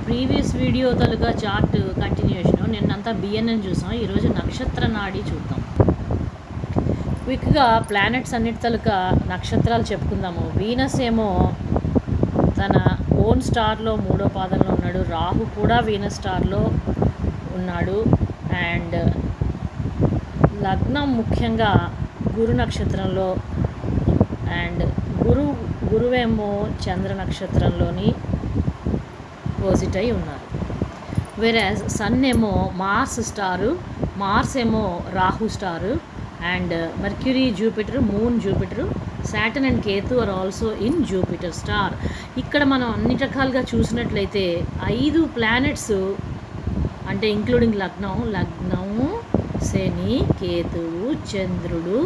Previous video తాలూకా chart continuation నిన్నంతా BNN చూసాం. ఈరోజు నక్షత్ర నాడి చూద్దాం. క్విక్గా ప్లానెట్స్ అన్నిటి తాలూకా నక్షత్రాలు చెప్పుకుందాము. వీనస్ ఏమో తన ఓన్ స్టార్లో 3వ పాదంలో ఉన్నాడు. రాహు కూడా వీనస్ స్టార్లో ఉన్నాడు. అండ్ లగ్నం ముఖ్యంగా గురు నక్షత్రంలో, అండ్ గురువేమో చంద్ర నక్షత్రంలోని పోజిట్ అయి ఉన్నారు. వెరాజ్ సన్ ఏమో మార్స్ ఏమో Rahu star, and Mercury Jupiter, moon Jupiter, Saturn and Ketu are also in Jupiter star. ఇక్కడ మనం అన్ని రకాలుగా చూసినట్లయితే 5 ప్లానెట్స్ అంటే ఇంక్లూడింగ్ లగ్నము, శని, కేతువు, చంద్రుడు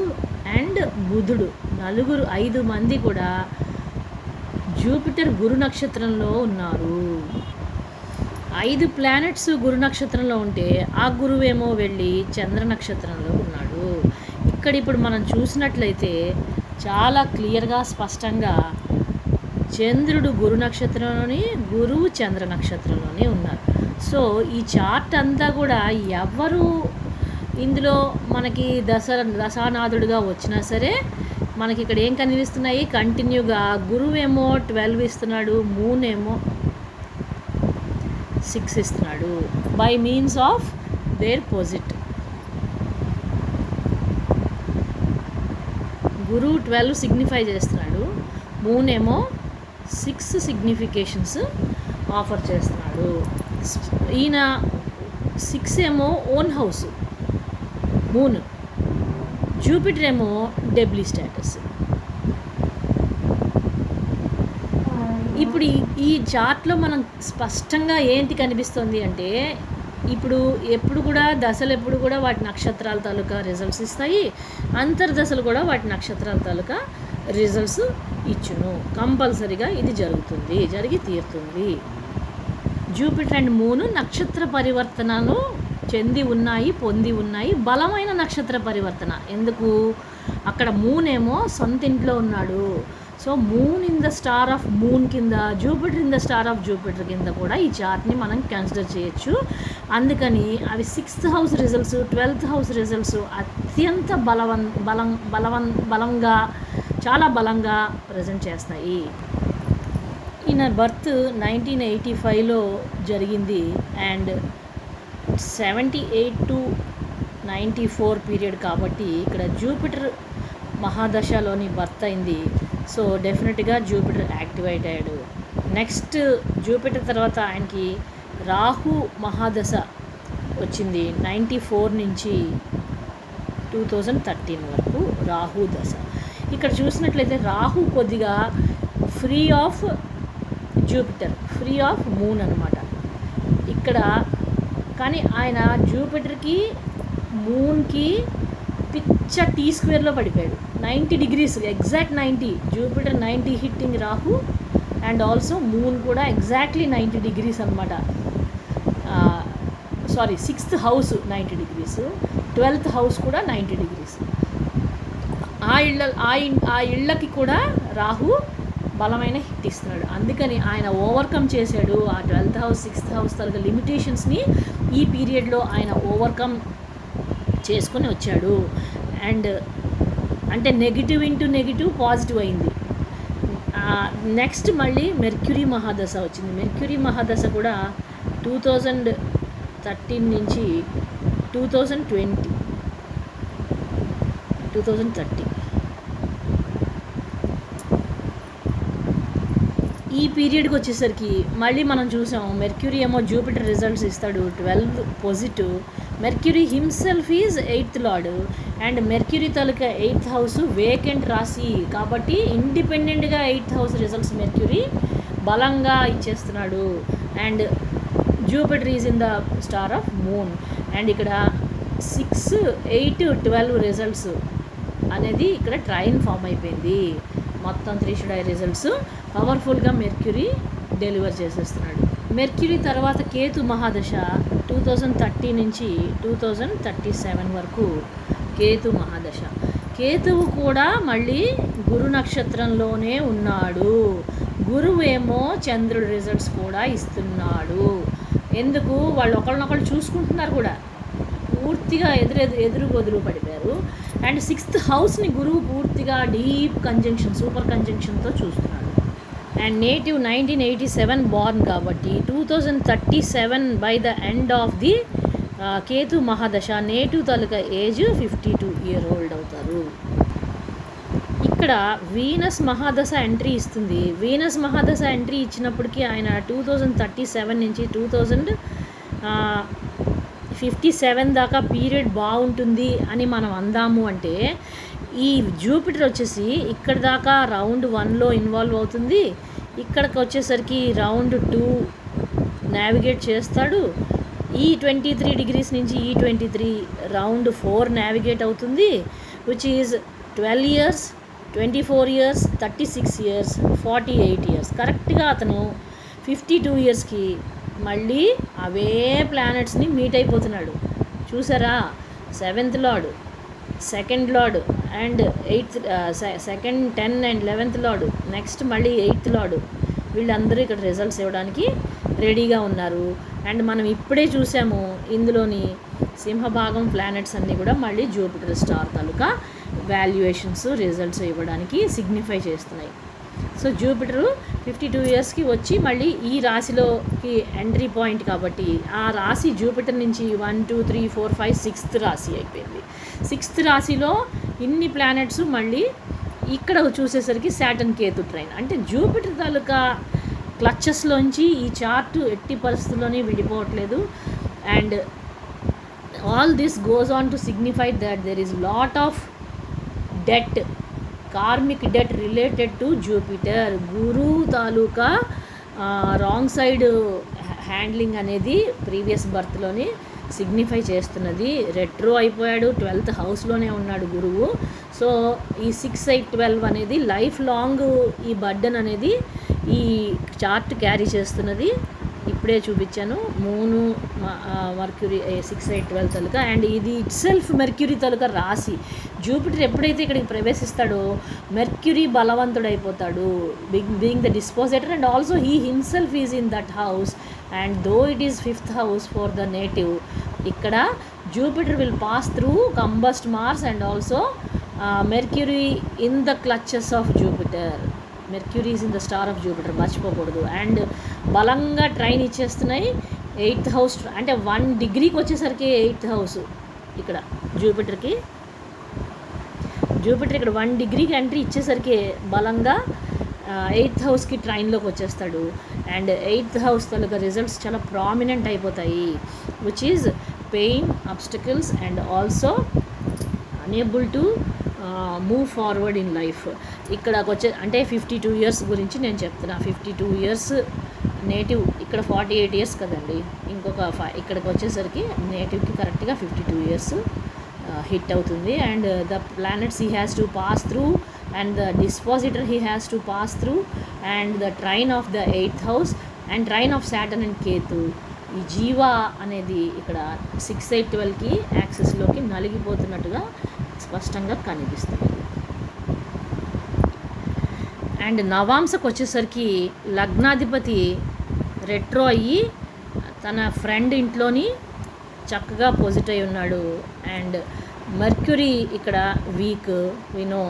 అండ్ బుధుడు, 5 మంది కూడా జూపిటర్ గురు నక్షత్రంలో ఉన్నారు. 5 ప్లానెట్స్ గురు నక్షత్రంలో ఉంటే ఆ గురువేమో వెళ్ళి చంద్ర నక్షత్రంలో ఉన్నాడు. ఇప్పుడు మనం చూసినట్లయితే చాలా క్లియర్గా స్పష్టంగా చంద్రుడు గురు నక్షత్రంలోని, గురువు చంద్ర నక్షత్రంలోనే ఉన్నారు. సో ఈ చార్ట్ అంతా కూడా ఎవరు ఇందులో మనకి దశానాథుడిగా వచ్చినా సరే మనకి ఇక్కడ ఏం కనిపిస్తున్నాయి, కంటిన్యూగా గురువేమో 12 ఇస్తున్నాడు, మూన్ ఏమో 6 ఇస్తున్నాడు by means of their Posit. గురువు 12 సిగ్నిఫై చేస్తున్నాడు, మూన్ ఏమో 6 సిగ్నిఫికేషన్స్ ఆఫర్ చేస్తున్నాడు. ఈయన 6 ఏమో ఓన్ హౌస్ మూన్, జూపిటర్ ఏమో డెబ్లీ స్టేటస్. ఇప్పుడు ఈ చార్ట్లో మనం స్పష్టంగా ఏంటి కనిపిస్తుంది అంటే ఎప్పుడు కూడా దశలు ఎప్పుడు కూడా వాటి నక్షత్రాల తాలూకా రిజల్ట్స్ ఇస్తాయి, అంతర్దశలు కూడా వాటి నక్షత్రాల తాలూకా రిజల్ట్స్ ఇచ్చును. కంపల్సరీగా ఇది జరిగి తీరుతుంది. జూపిటర్ అండ్ మూన్ నక్షత్ర పరివర్తనను పొంది ఉన్నాయి. బలమైన నక్షత్ర పరివర్తన. ఎందుకు? అక్కడ మూన్ ఏమో సొంత ఇంట్లో ఉన్నాడు. So moon in the star of moon కింద, Jupiter in the star of Jupiter కింద కూడా ఈ చార్ట్ని మనం కన్సిడర్ చేయొచ్చు. అందుకని అవి 6th house results, 12th house results అత్యంత బలంగా చాలా బలంగా ప్రజెంట్ చేస్తాయి. ఈయన బర్త్ 1985లో జరిగింది అండ్ 78 to 94 పీరియడ్ కాబట్టి ఇక్కడ జూపిటర్ మహాదశలోని బర్త్ అయింది. సో డెఫినెట్గా జూపిటర్ యాక్టివేట్ అయ్యాడు. నెక్స్ట్ జూపిటర్ తర్వాత ఆయనకి రాహు మహాదశ వచ్చింది 94 నుంచి 2013 వరకు రాహు దశ. ఇక్కడ చూసినట్లయితే రాహు కొద్దిగా free of Jupiter, free of moon అనమాట ఇక్కడ. కానీ ఆయన జూపిటర్కి మూన్కి పిచ్చ T² పడిపోయాడు. 90 degrees exact 90, Jupiter 90 hitting Rahu and also moon కూడా ఎగ్జాక్ట్లీ 90 degrees అనమాట. 6th house 90 degrees, 12th house కూడా 90 degrees. ఆ ఇళ్ళకి కూడా రాహు బలమైన హిట్ ఇస్తున్నాడు. అందుకని ఆయన ఓవర్కమ్ చేశాడు ఆ 12th హౌస్ 6th హౌస్ తరగ లిమిటేషన్స్ని. ఈ పీరియడ్లో ఆయన ఓవర్కమ్ చేసుకొని వచ్చాడు. అండ్ అంటే నెగిటివ్ ఇంటూ నెగిటివ్ పాజిటివ్ అయింది. నెక్స్ట్ మళ్ళీ మెర్క్యూరీ మహాదశ వచ్చింది. మెర్క్యూరీ మహాదశ కూడా 2013 నుంచి 2030 ఈ పీరియడ్కి వచ్చేసరికి మళ్ళీ మనం చూసాం మెర్క్యూరీ ఏమో జూపిటర్ రిజల్ట్స్ ఇస్తాడు 12 positive. Mercury himself is 8th lord and Mercury తాలూకా 8th హౌస్ వేకెంట్ రాశి కాబట్టి ఇండిపెండెంట్గా 8th హౌస్ రిజల్ట్స్ మెర్క్యూరీ బలంగా ఇచ్చేస్తున్నాడు. And Jupiter is in the star of moon. And ఇక్కడ 6, 8, 12 రిజల్ట్స్ అనేది ఇక్కడ ట్రైన్ ఫామ్ అయిపోయింది. మొత్తం 3 రిజల్ట్స్ పవర్ఫుల్గా మెర్క్యూరీ డెలివర్ చేసేస్తున్నాడు. మెర్క్యూరీ తర్వాత కేతు మహాదశ 2030 నుంచి 2037 వరకు కేతు మహాదశ. కేతువు కూడా మళ్ళీ గురు నక్షత్రంలోనే ఉన్నాడు. గురువు ఏమో చంద్రుడి రిజల్ట్స్ కూడా ఇస్తున్నాడు. ఎందుకు? వాళ్ళు ఒకళ్ళనొకళ్ళు చూసుకుంటున్నారు కూడా, పూర్తిగా ఎదురు పడిపోయారు. అండ్ 6th హౌస్ని గురువు పూర్తిగా డీప్ కంజంక్షన్, సూపర్ కంజంక్షన్తో చూస్తున్నాడు. అండ్ నేటివ్ 1987 బార్న్ కాబట్టి 2037 by the end of the Ketu మహాదశ నేటివ్ తాలూకా ఏజ్ 52 year old అవుతారు. ఇక్కడ వీనస్ మహాదశ ఎంట్రీ ఇస్తుంది. వీనస్ మహాదశ ఎంట్రీ ఇచ్చినప్పటికీ ఆయన 2037 నుంచి 2057 దాకా పీరియడ్ బాగుంటుంది అని మనం అందాము అంటే, ఈ జూపిటర్ వచ్చేసి ఇక్కడ దాకా రౌండ్ 1లో ఇన్వాల్వ్ అవుతుంది, ఇక్కడికి వచ్చేసరికి రౌండ్ 2 నావిగేట్ చేస్తాడు, ఈ 23 degrees నుంచి ఈ 23 రౌండ్ 4 నావిగేట్ అవుతుంది, which is 12 years, 24 years, 36 years, 48 years. కరెక్ట్గా అతను 52 yearsకి మళ్ళీ అవే ప్లానెట్స్ని మీట్ అయిపోతున్నాడు. చూసారా? 7th lord, 2nd lord and 8th, 2nd, 10 and 11th lord, next మళ్ళీ 8th లార్డ్, వీళ్ళందరూ ఇక్కడ రిజల్ట్స్ ఇవ్వడానికి రెడీగా ఉన్నారు. అండ్ మనం ఇప్పుడే చూసాము ఇందులోని సింహభాగం ప్లానెట్స్ అన్నీ కూడా మళ్ళీ జూపిటర్ స్టార్ తాలూకా వాల్యుయేషన్స్, రిజల్ట్స్ ఇవ్వడానికి సిగ్నిఫై చేస్తున్నాయి. సో జూపిటరు 52 yearsకి వచ్చి మళ్ళీ ఈ రాశిలోకి ఎంట్రీ పాయింట్ కాబట్టి, ఆ రాశి జూపిటర్ నుంచి 1, 2, 3, 4, 5, 6th రాశి అయిపోయింది. 6th రాశిలో ఇన్ని ప్లానెట్స్ మళ్ళీ ఇక్కడ చూసేసరికి సాటర్న్ కేతు ట్రైన్. అంటే జూపిటర్ తాలూకా క్లచెస్లోంచి ఈ చార్ట్ ఎట్టి పరిస్థితుల్లోనే విడిపోవట్లేదు. And all this goes on to signify that there is lot of debt, karmic debt related to Jupiter. గురువు తాలూకా రాంగ్ సైడ్ హ్యాండ్లింగ్ అనేది ప్రీవియస్ బర్త్లోని సిగ్నిఫై చేస్తున్నది. రెట్రో అయిపోయాడు, 12th హౌస్లోనే ఉన్నాడు గురువు. సో ఈ 6, 8, 12 అనేది లైఫ్ లాంగ్ ఈ బర్డన్ అనేది ఈ చార్ట్ క్యారీ చేస్తున్నది. ఇప్పుడే చూపించాను మూను మర్క్యూరీ 6, 8, 12 తాలూకా. అండ్ ఇది ఇట్ సెల్ఫ్ మెర్క్యూరీ తాలూకా రాశి. జూపిటర్ ఎప్పుడైతే ఇక్కడికి ప్రవేశిస్తాడో మెర్క్యూరీ బలవంతుడైపోతాడు, being the dispositor, and also he himself is in that house. And though it is 5th house for the native, ఇక్కడ Jupiter will pass through combust Mars and also Mercury in the clutches of Jupiter. Mercury is in the star of Jupiter, మర్చిపోకూడదు. And బలంగా trine ఇచ్చేస్తున్నాయి 8th house. అంటే 1 degreeకి వచ్చేసరికి 8th house ఇక్కడ జూపిటర్కి. Jupiter ఇక్కడ 1 degreeకి entry ఇచ్చేసరికి బలంగా 8th హౌస్కి ట్రైన్లోకి వచ్చేస్తాడు. And 8th house taluka results చాలా ప్రామినెంట్ అయిపోతాయి, which is pain, obstacles and also unable to move forward in life. ఇక్కడకు వచ్చే అంటే 52 years గురించి నేను చెప్తున్నా. 52 years నేటివ్, ఇక్కడ 48 years కదండి. ఇంకొక ఇక్కడికి వచ్చేసరికి నేటివ్కి కరెక్ట్గా 52 years హిట్ అవుతుంది. And the planets he has to pass through and the dispositor he has to pass through and the train of the 8th house and train of Saturn and Ketu. ఈ జీవా అనేది ఇక్కడ 6, 8, 12కి యాక్సెస్లోకి నలిగిపోతున్నట్టుగా స్పష్టంగా కనిపిస్తుంది. అండ్ నవాంశకు వచ్చేసరికి లగ్నాధిపతి retro అయ్యి తన ఫ్రెండ్ ఇంట్లోని చక్కగా పొజిట్ అయి ఉన్నాడు. అండ్ మెర్క్యూరీ ఇక్కడ వీక్ వినో,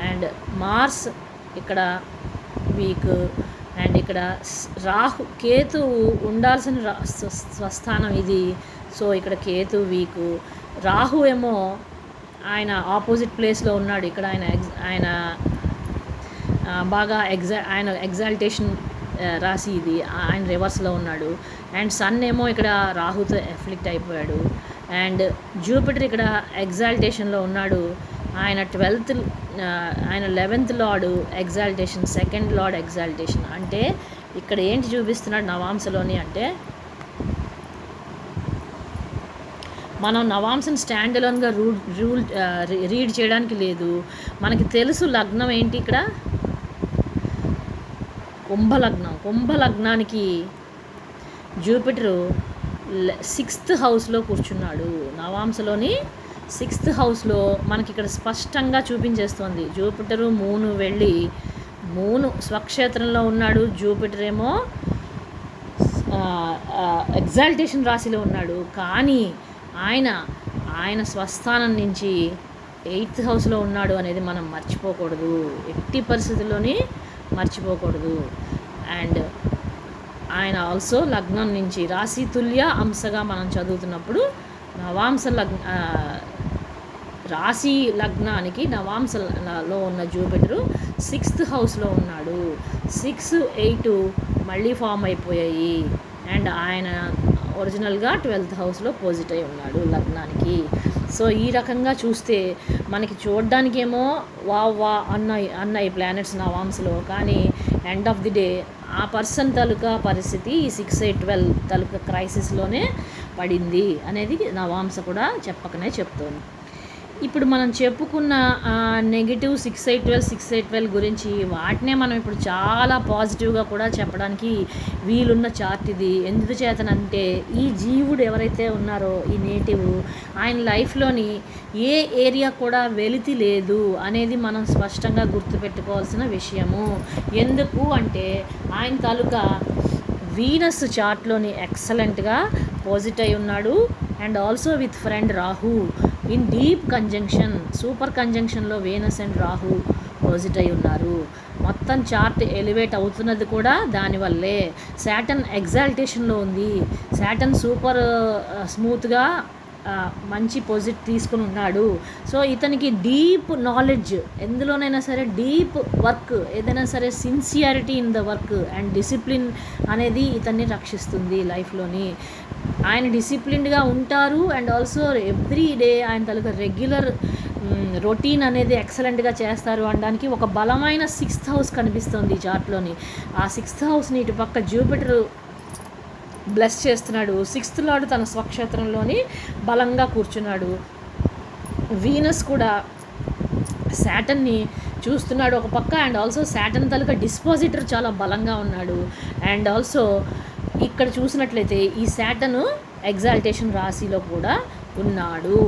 అండ్ మార్స్ ఇక్కడ వీక్, అండ్ ఇక్కడ రాహు కేతు ఉండాల్సిన స్వస్థానం ఇది. సో ఇక్కడ కేతు వీకు, రాహు ఏమో ఆయన ఆపోజిట్ ప్లేస్లో ఉన్నాడు. ఇక్కడ ఆయన బాగా ఆయన ఎగ్జాల్టేషన్ రాసి ఇది, ఆయన రివర్స్లో ఉన్నాడు. అండ్ సన్ ఏమో ఇక్కడ రాహుతో ఎఫ్లిక్ట్ అయిపోయాడు. అండ్ జూపిటర్ ఇక్కడ ఎగ్జాల్టేషన్లో ఉన్నాడు. ఆయన 11th lord exaltation, 2nd lord exaltation. అంటే ఇక్కడ ఏంటి చూపిస్తున్నాడు నవాంశలోని అంటే, మనం నవాంశం స్టాండ్ అలోన్గా రీడ్ చేయడానికి లేదు. మనకి తెలుసు లగ్నం ఏంటి, ఇక్కడ కుంభలగ్నం. కుంభలగ్నానికి జూపిటరు 6th హౌస్లో కూర్చున్నాడు. నవాంశలోని 6th హౌస్లో మనకి ఇక్కడ స్పష్టంగా చూపించేస్తోంది. జూపిటరు మూను వెళ్ళి మూను స్వక్షేత్రంలో ఉన్నాడు, జూపిటర్ ఏమో ఎగ్జాల్టేషన్ రాశిలో ఉన్నాడు. కానీ ఆయన స్వస్థానం నుంచి 8th హౌస్లో ఉన్నాడు అనేది మనం మర్చిపోకూడదు, ఎట్టి పరిస్థితుల్లోని మర్చిపోకూడదు. అండ్ ఆయన ఆల్సో లగ్నం నుంచి రాశి తుల్య అంశగా మనం చదువుతున్నప్పుడు నవాంశ రాశి లగ్నానికి నవాంశలో ఉన్న జూపిటరు 6th హౌస్లో ఉన్నాడు. 6, 8 మళ్ళీ ఫామ్ అయిపోయాయి. అండ్ ఆయన ఒరిజినల్గా 12th హౌస్లో పోజిట్ అయి ఉన్నాడు లగ్నానికి. సో ఈ రకంగా చూస్తే మనకి చూడడానికేమో వా అన్నాయి ప్లానెట్స్ నవాంశలో, కానీ ఎండ్ ఆఫ్ ది డే ఆ పర్సన్ తాలూకా పరిస్థితి ఈ 6, 8, 12 తాలూకా క్రైసిస్లోనే పడింది అనేది నవాంశ కూడా చెప్పకనే చెప్తోంది. ఇప్పుడు మనం చెప్పుకున్న నెగిటివ్ 6, 8, 12, 6, 8, 12 గురించి వాటినే మనం ఇప్పుడు చాలా పాజిటివ్గా కూడా చెప్పడానికి వీలున్న చార్ట్ ఇది. ఎందుకు చేతనంటే ఈ జీవుడు ఎవరైతే ఉన్నారో ఈ నేటివ్, ఆయన లైఫ్లోని ఏ ఏరియా కూడా వెలితి లేదు అనేది మనం స్పష్టంగా గుర్తుపెట్టుకోవాల్సిన విషయము. ఎందుకు అంటే ఆయన తాలూకా వీనస్ చార్ట్లోని ఎక్సలెంట్గా పోజిట్ అయి ఉన్నాడు. And also with friend Rahu in deep conjunction, super కంజంక్షన్లో వీనస్ అండ్ రాహు పోజిట్ అయి ఉన్నారు. మొత్తం చార్ట్ ఎలివేట్ అవుతున్నది కూడా దానివల్లే. శాటర్న్ ఎగ్జాల్టేషన్లో ఉంది, శాటర్న్ సూపర్ స్మూత్గా మంచి పొజిట్ తీసుకుని ఉన్నాడు. సో ఇతనికి డీప్ నాలెడ్జ్, ఎందులోనైనా సరే డీప్ వర్క్, ఏదైనా సరే sincerity in the work and discipline అనేది ఇతన్ని రక్షిస్తుంది లైఫ్లోని. ఆయన డిసిప్లిన్డ్గా ఉంటారు. అండ్ ఆల్సో ఎవ్రీ డే ఆయన తలక రెగ్యులర్ రొటీన్ అనేది ఎక్సలెంట్గా చేస్తారు అనడానికి ఒక బలమైన 6th హౌస్ కనిపిస్తుంది ఈ చార్ట్లోని. ఆ 6th హౌస్ని ఇటు పక్క జూపిటర్ బ్లెస్ చేస్తున్నాడు. 6th లార్డ్ తన స్వక్షేత్రంలోని బలంగా కూర్చున్నాడు. వీనస్ కూడా శాటర్న్ని చూస్తున్నాడు ఒక పక్క. అండ్ ఆల్సో శాటర్న్ తాలూకా డిస్పాజిటర్ చాలా బలంగా ఉన్నాడు. అండ్ ఆల్సో ఇక్కడ చూసినట్లయితే ఈ శాటర్న్ ఎగ్జాల్టేషన్ రాశిలో కూడా ఉన్నాడు.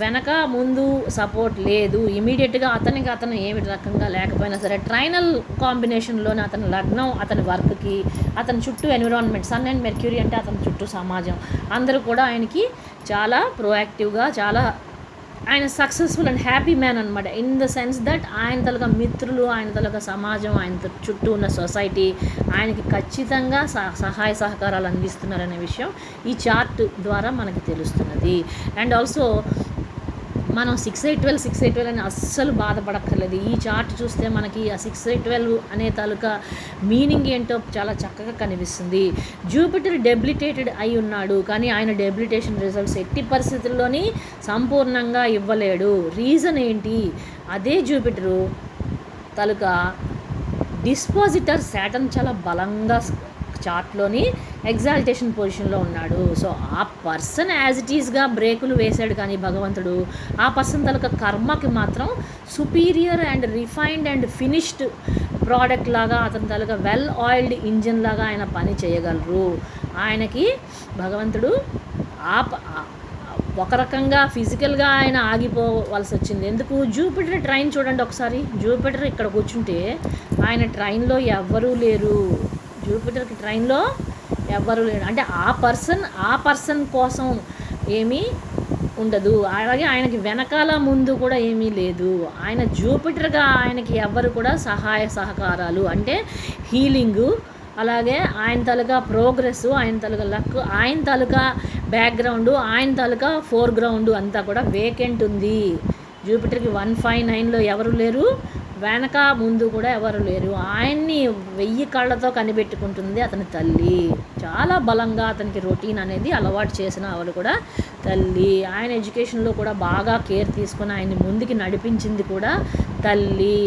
వెనక ముందు సపోర్ట్ లేదు. ఇమీడియట్గా అతను ఏమి రకంగా లేకపోయినా సరే ట్రైనల్ కాంబినేషన్లోనే అతని లగ్నం, అతని వర్క్కి, అతని చుట్టూ ఎన్విరాన్మెంట్, సన్ అండ్ మెర్క్యూరీ అంటే అతని చుట్టూ సమాజం అందరూ కూడా ఆయనకి చాలా ప్రోయాక్టివ్గా, చాలా ఆయన సక్సెస్ఫుల్ అండ్ హ్యాపీ మ్యాన్ అనమాట. ఇన్ ద సెన్స్ దట్ ఆయన తలక మిత్రులు, ఆయన తలక సమాజం, ఆయన చుట్టూ ఉన్న సొసైటీ ఆయనకి ఖచ్చితంగా సహాయ సహకారాలు అందిస్తున్నారనే విషయం ఈ చార్ట్ ద్వారా మనకి తెలుస్తున్నది. అండ్ ఆల్సో మనం 6, 8, 12 అని అస్సలు బాధపడక్కర్లేదు. ఈ చార్ట్ చూస్తే మనకి ఆ 6, 8, 12 అనే తాలూకా మీనింగ్ ఏంటో చాలా చక్కగా కనిపిస్తుంది. జూపిటర్ డెబిలిటేటెడ్ అయి ఉన్నాడు, కానీ ఆయన డెబిలిటేషన్ రిజల్ట్స్ ఎట్టి పరిస్థితుల్లోని సంపూర్ణంగా ఇవ్వలేడు. రీజన్ ఏంటి? అదే జూపిటరు తాలూకా డిస్పాజిటర్ శాటర్న్ చాలా బలంగా చార్ట్లోని ఎగ్జాల్టేషన్ పొజిషన్లో ఉన్నాడు. సో ఆ పర్సన్ యాజ్ ఇట్ ఈస్గా బ్రేకులు వేశాడు, కానీ భగవంతుడు ఆ పర్సన్ తలక కర్మకి మాత్రం superior and refined and finished product లాగా, అతని తలక వెల్ ఆయిల్డ్ ఇంజిన్ లాగా ఆయన పని చేయగలరు. ఆయనకి భగవంతుడు ఒక రకంగా ఫిజికల్గా ఆయన ఆగిపోవాల్సి వచ్చింది. ఎందుకు? జూపిటర్ ట్రైన్ చూడండి ఒకసారి. జూపిటర్ ఇక్కడ కూర్చుంటే ఆయన ట్రైన్లో ఎవ్వరూ లేరు. జూపిటర్కి ట్రైన్లో ఎవ్వరూ లేరు అంటే ఆ పర్సన్ కోసం ఏమీ ఉండదు. అలాగే ఆయనకి వెనకాల ముందు కూడా ఏమీ లేదు. ఆయన జూపిటర్గా ఆయనకి ఎవ్వరు కూడా సహాయ సహకారాలు అంటే హీలింగు, అలాగే ఆయన తాలూకా ప్రోగ్రెస్, ఆయన తాలూకా లక్, ఆయన తాలూకా బ్యాక్గ్రౌండు, ఆయన తాలూకా ఫోర్గ్రౌండు అంతా కూడా వేకెంట్ ఉంది. జూపిటర్కి 159లో ఎవరు లేరు, వెనక ముందు కూడా ఎవరు లేరు. ఆయన్ని 1000 కళ్ళతో కనిపెట్టుకుంటుంది అతని తల్లి. చాలా బలంగా అతనికి రొటీన్ అనేది అలవాటు చేసిన ఆవిడ కూడా తల్లి. ఆయన ఎడ్యుకేషన్లో కూడా బాగా కేర్ తీసుకొని ఆయన్ని ముందుకి నడిపించింది కూడా తల్లి.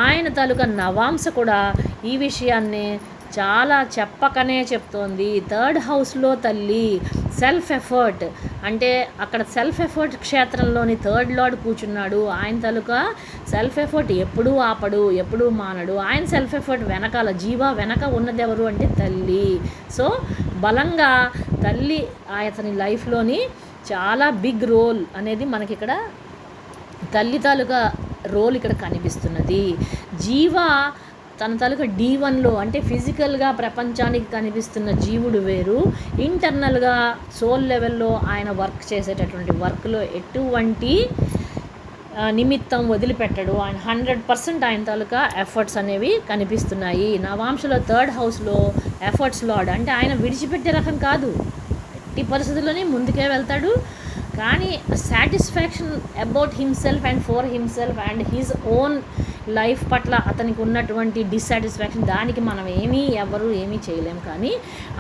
ఆయన తాలూకా నవాంశ కూడా ఈ విషయాన్ని చాలా చెప్పకనే చెప్తోంది. 3rd హౌస్లో తల్లి సెల్ఫ్ ఎఫర్ట్ అంటే అక్కడ సెల్ఫ్ ఎఫర్ట్ క్షేత్రంలోని 3rd లార్డ్ కూర్చున్నాడు. ఆయన తాలూకా సెల్ఫ్ ఎఫర్ట్ ఎప్పుడూ ఆపడు, ఎప్పుడూ మానడు. ఆయన సెల్ఫ్ ఎఫర్ట్ వెనకాల వెనక ఉన్నది ఎవరు అంటే తల్లి. సో బలంగా తల్లి అతని లైఫ్లోని చాలా బిగ్ రోల్ అనేది మనకి ఇక్కడ తల్లి తాలూకా రోల్ ఇక్కడ కనిపిస్తున్నది. జీవ తన తాలూకా D1లో అంటే ఫిజికల్గా ప్రపంచానికి కనిపిస్తున్న జీవుడు వేరు, ఇంటర్నల్గా సోల్ లెవెల్లో ఆయన వర్క్ చేసేటటువంటి వర్క్లో ఎటువంటి నిమిత్తం వదిలిపెట్టడు. ఆయన 100% ఆయన తాలూకా ఎఫర్ట్స్ అనేవి కనిపిస్తున్నాయి. నవాంశలో 3rd హౌస్లో ఎఫర్ట్స్ లార్డ్ అంటే ఆయన విడిచిపెట్టే రకం కాదు, ఎట్టి పరిస్థితుల్లోనే ముందుకే వెళ్తాడు. కానీ satisfaction about himself and for himself and his own life పట్ల అతనికి ఉన్నటువంటి డిస్సాటిస్ఫాక్షన్, దానికి మనం ఎవరు ఏమీ చేయలేం. కానీ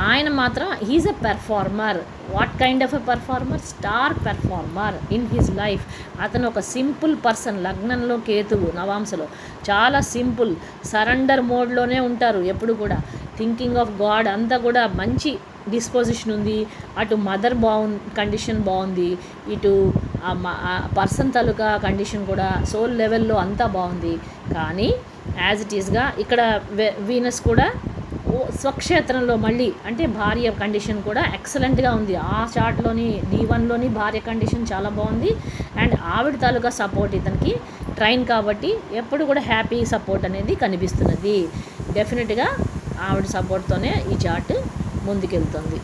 ఆయన మాత్రం he's a performer. What kind of a performer? Star performer in his life. అతను ఒక సింపుల్ పర్సన్. లగ్నంలో కేతువు నవాంశలో చాలా సింపుల్, సరెండర్ మోడ్లోనే ఉంటారు ఎప్పుడు కూడా. థింకింగ్ ఆఫ్ గాడ్ అంతా కూడా మంచి డిస్పోజిషన్ ఉంది. అటు మదర్ కండిషన్ బాగుంది, ఇటు పర్సన్ తాలూకా కండిషన్ కూడా సోల్ లెవెల్లో అంతా బాగుంది. కానీ యాజ్ ఇట్ ఈస్గా ఇక్కడ వీనస్ కూడా స్వక్షేత్రంలో మళ్ళీ అంటే భార్య కండిషన్ కూడా ఎక్సలెంట్గా ఉంది. ఆ చార్ట్లోని D1లోని భార్య కండిషన్ చాలా బాగుంది. అండ్ ఆవిడ తాలూకా సపోర్ట్ ఇతనికి ట్రైన్ కాబట్టి ఎప్పుడు కూడా హ్యాపీ సపోర్ట్ అనేది కనిపిస్తున్నది. డెఫినెట్గా ఆవిడ సపోర్ట్తోనే ఈ చార్ట్ ముందుకెళ్తుంది.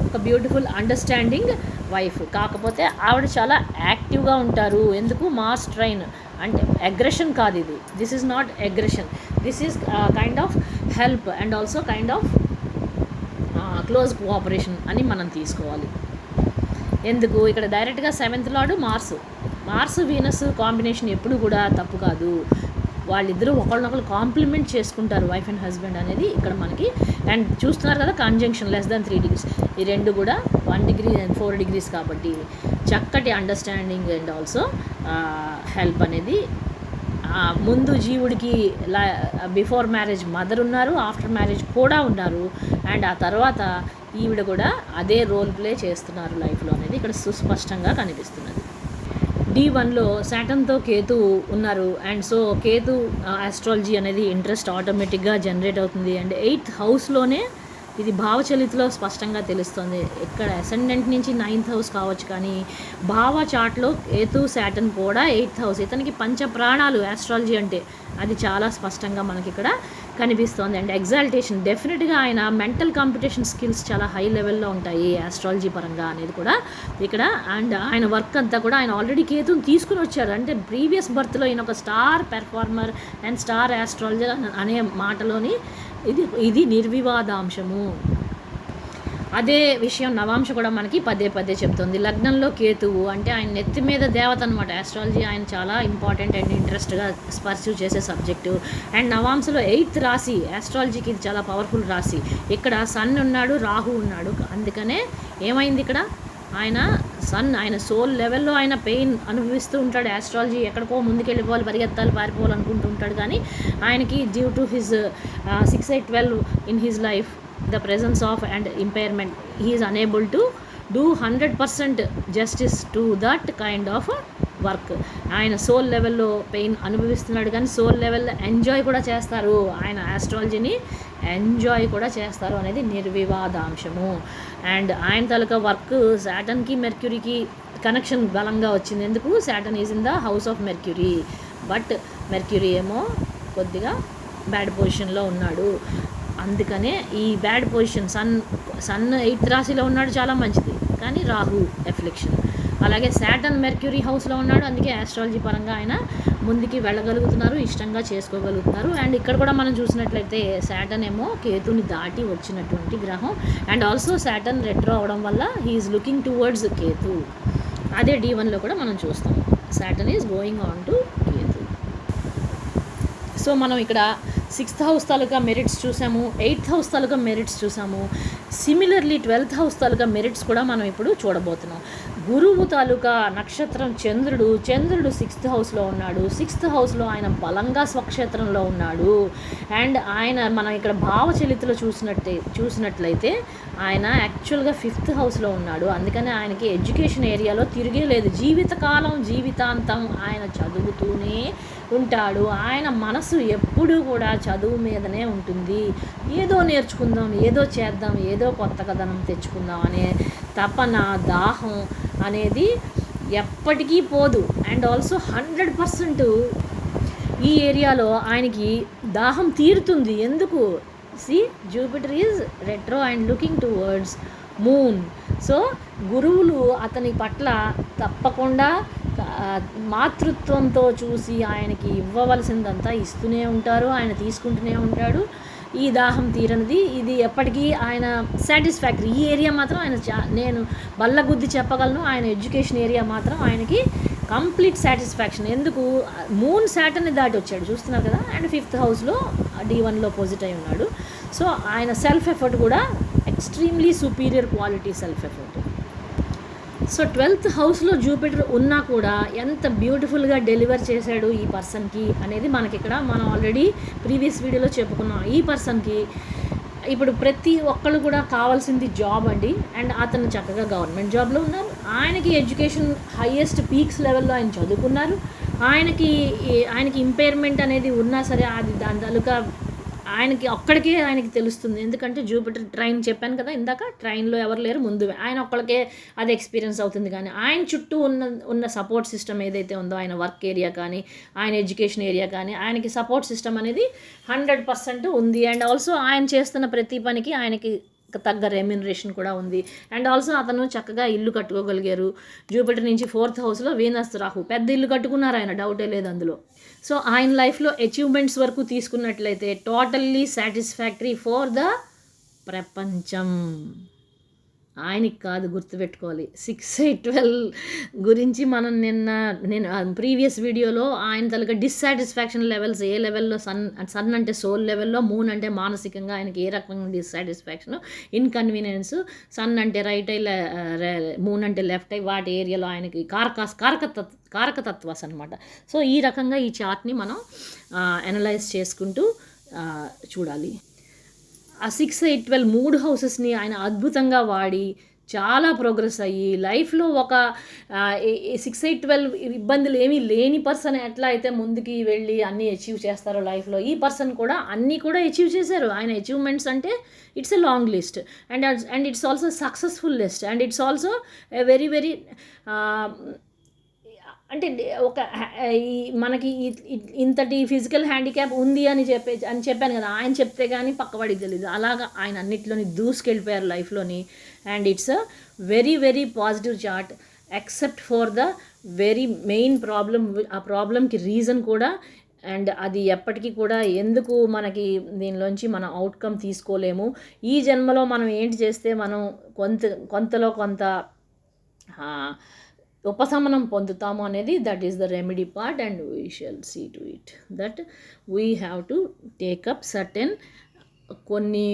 ఒక బ్యూటిఫుల్ అండర్స్టాండింగ్ వైఫ్. కాకపోతే ఆవిడ చాలా యాక్టివ్గా ఉంటారు. ఎందుకు? మాస్ ట్రైన్ అంటే అగ్రెషన్ కాదు ఇది. This is not aggression, this is kind of help and also kind of close cooperation అని మనం తీసుకోవాలి. ఎందుకు? ఇక్కడ డైరెక్ట్గా 7th lord Mars Venus combination ఎప్పుడు కూడా తప్పు కాదు. వాళ్ళిద్దరూ ఒకళ్ళనొకరు కాంప్లిమెంట్ చేసుకుంటారు, వైఫ్ అండ్ హస్బెండ్ అనేది ఇక్కడ మనకి. అండ్ చూస్తున్నారు కదా కంజంక్షన్ <3 degrees, ఈ రెండు కూడా 1 degree and 4 degrees కాబట్టి చక్కటి అండర్స్టాండింగ్ అండ్ ఆల్సో హెల్ప్ అనేది. ముందు జీవుడికి బిఫోర్ మ్యారేజ్ మదర్ ఉన్నారు, ఆఫ్టర్ మ్యారేజ్ కూడా ఉన్నారు. అండ్ ఆ తర్వాత ఈవిడ కూడా అదే రోల్ ప్లే చేస్తున్నారు లైఫ్లో అనేది ఇక్కడ సుస్పష్టంగా కనిపిస్తున్నది. D1లో సాటర్న్తో కేతు ఉన్నారు. అండ్ సో కేతు ఆస్ట్రాలజీ అనేది ఇంట్రెస్ట్ ఆటోమేటిక్గా జనరేట్ అవుతుంది. అండ్ 8th హౌస్లోనే ఇది భావచలితలో స్పష్టంగా తెలుస్తుంది. ఇక్కడ అసెండెంట్ నుంచి 9th హౌస్ కావచ్చు, కానీ భావ చార్ట్లో కేతు సాటర్న్ కూడా 8th హౌస్. ఇతనికి పంచ ప్రాణాలు ఆస్ట్రాలజీ అంటే అది చాలా స్పష్టంగా మనకి ఇక్కడ కనిపిస్తోంది. అండ్ ఎగ్జాల్టేషన్ డెఫినెట్గా ఆయన మెంటల్ కాంపిటీషన్ స్కిల్స్ చాలా హై లెవెల్లో ఉంటాయి ఆస్ట్రాలజీ పరంగా అనేది కూడా ఇక్కడ. అండ్ ఆయన వర్క్ అంతా కూడా ఆయన ఆల్రెడీ కేతుని తీసుకుని వచ్చారు. అంటే ప్రీవియస్ బర్త్లో ఈయన ఒక star performer and star astrologer అనే మాటలోని ఇది నిర్వివాదాంశము. అదే విషయం నవాంశ కూడా మనకి పదే చెప్తుంది. లగ్నంలో కేతువు అంటే ఆయన నెత్తి మీద దేవత అనమాట. ఆస్ట్రాలజీ ఆయన చాలా ఇంపార్టెంట్ అండ్ ఇంట్రెస్ట్గా పర్స్యూ చేసే సబ్జెక్టు. అండ్ నవాంశలో 8th రాశి ఆస్ట్రాలజీకి ఇది చాలా పవర్ఫుల్ రాశి. ఇక్కడ సన్ ఉన్నాడు, రాహు ఉన్నాడు. అందుకనే ఏమైంది ఇక్కడ ఆయన సోల్ లెవెల్లో ఆయన పెయిన్ అనుభవిస్తూ ఉంటాడు. ఆస్ట్రాలజీ ఎక్కడికో ముందుకెళ్ళిపోవాలి, పరిగెత్తాలి, పారిపోవాలి అనుకుంటూ ఉంటాడు. కానీ ఆయనకి due to his 6, 8, 12 in his life the presence of and impairment, he is unable to do 100% justice to that kind of work. ఆయన సోల్ లెవెల్లో పెయిన్ అనుభవిస్తున్నాడు, కానీ సోల్ లెవెల్లో ఎంజాయ్ కూడా చేస్తారు. ఆయన ఆస్ట్రాలజీని ఎంజాయ్ కూడా చేస్తారు అనేది నిర్వివాదాంశము. అండ్ ఆయన తాలూకా వర్క్ సాటర్న్కి మెర్క్యూరీకి కనెక్షన్ బలంగా వచ్చింది. ఎందుకు? Saturn is in the house of mercury, but mercury ఏమో కొద్దిగా బ్యాడ్ పొజిషన్లో ఉన్నాడు. అందుకనే ఈ బ్యాడ్ పొజిషన్ సన్ 8th రాశిలో ఉన్నాడు, చాలా మంచిది, కానీ రాహు ఎఫ్లిక్షన్. అలాగే సాటర్న్ మెర్క్యూరీ హౌస్లో ఉన్నాడు, అందుకే ఆస్ట్రాలజీ పరంగా ఆయన ముందుకి వెళ్ళగలుగుతున్నారు, ఇష్టంగా చేసుకోగలుగుతున్నారు. అండ్ ఇక్కడ కూడా మనం చూసినట్లయితే సాటర్న్ ఏమో కేతుని దాటి వచ్చినటువంటి గ్రహం. అండ్ ఆల్సో సాటర్న్ రెట్రో అవడం వల్ల హీఈస్ లుకింగ్ టువర్డ్స్ కేతు. అదే D1లో కూడా మనం చూస్తాం, Saturn is going on to Ketu. So మనం ఇక్కడ 6th హౌస్ తాలూకా మెరిట్స్ చూసాము, 8th హౌస్ తాలూకా మెరిట్స్ చూసాము. సిమిలర్లీ 12th హౌస్ తాలూకా మెరిట్స్ కూడా మనం ఇప్పుడు చూడబోతున్నాం. గురువు తాలూకా నక్షత్రం చంద్రుడు 6th హౌస్లో ఉన్నాడు. 6th హౌస్లో ఆయన బలంగా స్వక్షేత్రంలో ఉన్నాడు. అండ్ ఆయన మనం ఇక్కడ భావచలితలో చూసినట్లయితే ఆయన యాక్చువల్గా 5th హౌస్లో ఉన్నాడు. అందుకని ఆయనకి ఎడ్యుకేషన్ ఏరియాలో తిరిగే లేదు. జీవితాంతం ఆయన చదువుతూనే ఉంటాడు. ఆయన మనసు ఎప్పుడూ కూడా చదువు మీదనే ఉంటుంది. ఏదో నేర్చుకుందాం, ఏదో చేద్దాం, ఏదో కొత్త కథనం తెచ్చుకుందాం అనే తపన, దాహం అనేది ఎప్పటికీ పోదు. అండ్ ఆల్సో 100% ఈ ఏరియాలో ఆయనకి దాహం తీరుతుంది. ఎందుకు? See Jupiter is retro and looking towards moon. So గురువులు అతని పట్ల తప్పకుండా మాతృత్వంతో చూసి ఆయనకి ఇవ్వవలసిందంతా ఇస్తూనే ఉంటారు, ఆయన తీసుకుంటూనే ఉంటాడు. ఈ దాహం తీరనిది ఇది ఎప్పటికీ ఆయన సాటిస్ఫాక్టరీ. ఈ ఏరియా మాత్రం ఆయన నేను బల్లగుద్ది చెప్పగలను, ఆయన ఎడ్యుకేషన్ ఏరియా మాత్రం ఆయనకి కంప్లీట్ సాటిస్ఫాక్షన్. ఎందుకు? మూన్ శాటర్ని దాటి వచ్చాడు, చూస్తున్నారు కదా. అండ్ 5th హౌస్లో D1లో పోజిట్ అయి ఉన్నాడు. సో ఆయన సెల్ఫ్ ఎఫర్ట్ కూడా extremely superior quality self effort. So 12th హౌస్లో జూపిటర్ ఉన్నా కూడా ఎంత బ్యూటిఫుల్గా డెలివర్ చేశాడు ఈ పర్సన్కి అనేది మనకి ఇక్కడ మనం ఆల్రెడీ ప్రీవియస్ వీడియోలో చెప్పుకున్నాం. ఈ పర్సన్కి ఇప్పుడు ప్రతి ఒక్కళ్ళు కూడా కావాల్సింది జాబ్ అండి. అండ్ అతను చక్కగా గవర్నమెంట్ జాబ్లో ఉన్నారు. ఆయనకి ఎడ్యుకేషన్ హైయెస్ట్ పీక్స్ లెవెల్లో ఆయన చదువుకున్నారు. ఆయనకి ఇంపైర్మెంట్ అనేది ఉన్నా సరే అది దాని తాలూకా ఆయనకి తెలుస్తుంది. ఎందుకంటే జూపిటర్ ట్రైన్ చెప్పాను కదా ఇందాక, ట్రైన్లో ఎవరు లేరు, ముందు ఆయన ఒక్కడికే అది ఎక్స్పీరియన్స్ అవుతుంది. కానీ ఆయన చుట్టూ ఉన్న సపోర్ట్ సిస్టమ్ ఏదైతే ఉందో, ఆయన వర్క్ ఏరియా కానీ ఆయన ఎడ్యుకేషన్ ఏరియా కానీ ఆయనకి సపోర్ట్ సిస్టమ్ అనేది 100% ఉంది. అండ్ ఆల్సో ఆయన చేస్తున్న ప్రతి పనికి ఆయనకి తగ్గ రెమ్యునరేషన్ కూడా ఉంది. అండ్ ఆల్సో అతను చక్కగా ఇల్లు కట్టుకోగలిగారు. జూపిటర్ నుంచి 4th హౌస్లో వీనస్ రాహు, పెద్ద ఇల్లు కట్టుకున్నారు ఆయన, డౌటే లేదు అందులో. సో ఆయన లైఫ్లో అచీవ్మెంట్స్ వరకు తీసుకున్నట్లయితే టోటల్లీ సాటిస్ఫాక్టరీ ఫర్ ద ప్రపంచం. ఆయనకి కాదు, గుర్తుపెట్టుకోవాలి. 6, 8, 12 గురించి నేను ప్రీవియస్ వీడియోలో ఆయన తలక డిస్సాటిస్ఫాక్షన్ లెవెల్స్ ఏ లెవెల్లో, సన్ అంటే సోల్ లెవెల్లో, మూన్ అంటే మానసికంగా ఆయనకి ఏ రకమైన డిస్సాటిస్ఫాక్షన్, ఇన్కన్వీనియన్స్, సన్ అంటే రైట్ ఐ, మూన్ అంటే లెఫ్ట్ ఐ, వాటి ఏరియాలో ఆయనకి కారకతత్వాస్ అనమాట. సో ఈ రకంగా ఈ చార్ట్ని మనం అనలైజ్ చేసుకుంటూ చూడాలి. ఆ 6, 8, 12 3 హౌసెస్ని ఆయన అద్భుతంగా వాడి చాలా ప్రోగ్రెస్ అయ్యి లైఫ్లో ఒక 6, 8, 12 ఇబ్బందులు ఏమీ లేని పర్సన్ ఎట్లా అయితే ముందుకి వెళ్ళి అన్నీ అచీవ్ చేస్తారో లైఫ్లో, ఈ పర్సన్ కూడా అన్నీ కూడా అచీవ్ చేశారు. ఆయన అచీవ్మెంట్స్ అంటే it's a long list and it's also successful list and it's also a very very అంటే ఒక మనకి ఇంతటి ఫిజికల్ హ్యాండిక్యాప్ ఉంది అని చెప్పాను కదా, ఆయన చెప్తే కానీ పక్కవాడికి తెలియదు. అలాగా ఆయన అన్నిట్లోని దూసుకెళ్ళిపోయారు లైఫ్లోని. And it's a very very positive chart except for the very main problem. ఆ ప్రాబ్లంకి రీజన్ కూడా, అండ్ అది ఎప్పటికీ కూడా ఎందుకు మనకి దీనిలోంచి మనం అవుట్కమ్ తీసుకోలేము, ఈ జన్మలో మనం ఏంటి చేస్తే మనం కొంతలో కొంత ఉపశమనం పొందుతాము అనేది, that is the remedy part. And we shall see to it that we have to take up certain కొన్ని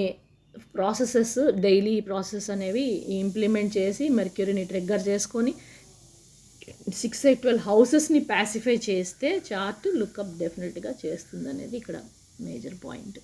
ప్రాసెసెస్, డైలీ ప్రాసెస్ అనేవి ఇంప్లిమెంట్ చేసి మెర్క్యూరీని ట్రిగ్గర్ చేసుకొని 6, 8, 12 హౌసెస్ని ప్యాసిఫై చేస్తే చార్ట్ లుకప్ డెఫినెట్గా చేస్తుంది అనేది ఇక్కడ మేజర్ పాయింట్.